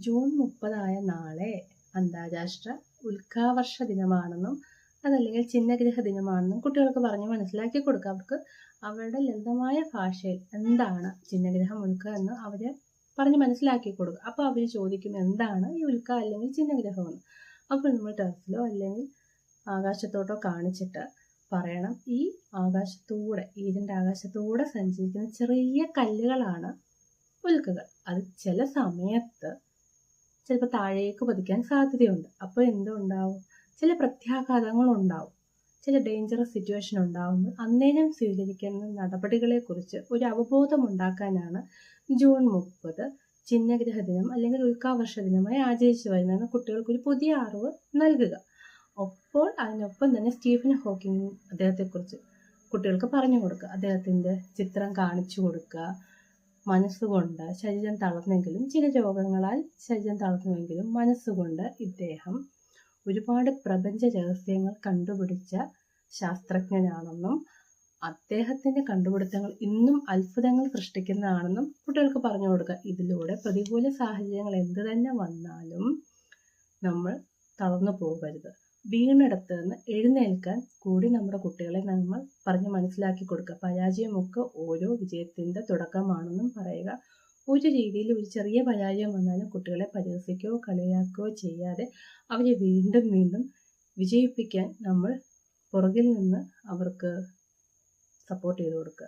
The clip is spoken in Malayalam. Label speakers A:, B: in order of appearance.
A: ജൂൺ 30 നാളെ അന്താരാഷ്ട്ര ഉൽക്കാവർഷ ദിനമാണെന്നും അതല്ലെങ്കിൽ ചിഹ്നഗ്രഹ ദിനമാണെന്നും കുട്ടികൾക്ക് പറഞ്ഞ് മനസ്സിലാക്കി കൊടുക്കുക. അവർക്ക് അവരുടെ ലളിതമായ ഭാഷയിൽ എന്താണ് ചിഹ്നഗ്രഹം ഉൽക്ക എന്ന് അവരെ പറഞ്ഞ് മനസ്സിലാക്കി കൊടുക്കുക. അപ്പോൾ അവർ ചോദിക്കും എന്താണ് ഈ ഉൽക്ക അല്ലെങ്കിൽ ചിഹ്നഗ്രഹം എന്ന്. അപ്പോൾ നമ്മൾ ടെറസിലോ അല്ലെങ്കിൽ ആകാശത്തോട്ടോ കാണിച്ചിട്ട് പറയണം, ഈ ഇതിൻ്റെ ആകാശത്തൂടെ സഞ്ചരിക്കുന്ന ചെറിയ കല്ലുകളാണ് ഉൽക്കകൾ. അത് ചില സമയത്ത് ചിലപ്പോൾ താഴേക്ക് പതിക്കാൻ സാധ്യതയുണ്ട്. അപ്പോൾ എന്തുണ്ടാവും? ചില പ്രത്യാഘാതങ്ങളുണ്ടാവും, ചില ഡേഞ്ചറസ് സിറ്റുവേഷൻ ഉണ്ടാകുമ്പോൾ അന്നേരം സ്വീകരിക്കുന്ന നടപടികളെക്കുറിച്ച് ഒരു അവബോധം ഉണ്ടാക്കാനാണ് ജൂൺ 30 ചിഹ്നഗ്രഹ ദിനം അല്ലെങ്കിൽ ഉൽക്കാവർഷ ദിനമായി ആചരിച്ചു വരുന്നതെന്ന് കുട്ടികൾക്കൊരു പുതിയ അറിവ് നൽകുക. അതിനൊപ്പം തന്നെ സ്റ്റീഫൻ ഹോക്കിംഗ് അദ്ദേഹത്തെക്കുറിച്ച് കുട്ടികൾക്ക് പറഞ്ഞു കൊടുക്കുക. അദ്ദേഹത്തിൻ്റെ ചിത്രം കാണിച്ചു കൊടുക്കുക. മനസ്സുകൊണ്ട് ശരീരം തളർന്നെങ്കിലും, ചില രോഗങ്ങളാൽ ശരീരം തളർന്നുവെങ്കിലും മനസ്സുകൊണ്ട് ഇദ്ദേഹം ഒരുപാട് പ്രപഞ്ച രഹസ്യങ്ങൾ കണ്ടുപിടിച്ച ശാസ്ത്രജ്ഞനാണെന്നും അദ്ദേഹത്തിൻ്റെ കണ്ടുപിടുത്തങ്ങൾ ഇന്നും അത്ഭുതങ്ങൾ സൃഷ്ടിക്കുന്നതാണെന്നും കുട്ടികൾക്ക് പറഞ്ഞു കൊടുക്കുക. ഇതിലൂടെ പ്രതികൂല സാഹചര്യങ്ങൾ എന്ത് തന്നെ വന്നാലും നമ്മൾ തളർന്നു പോകരുത്, വീണിടത്ത് നിന്ന് എഴുന്നേൽക്കാൻ കൂടി നമ്മുടെ കുട്ടികളെ നമ്മൾ പറഞ്ഞ് മനസ്സിലാക്കി കൊടുക്കുക. പരാജയമൊക്കെ ഓരോ വിജയത്തിൻ്റെ തുടക്കമാണെന്നും പറയുക. ഒരു രീതിയിൽ ഒരു ചെറിയ പരാജയം വന്നാലും കുട്ടികളെ പരിഹസിക്കുകയോ കളിയാക്കുകയോ ചെയ്യാതെ അവരെ വീണ്ടും വീണ്ടും വിജയിപ്പിക്കാൻ നമ്മൾ പുറകിൽ നിന്ന് അവർക്ക് സപ്പോർട്ട് ചെയ്ത് കൊടുക്കുക.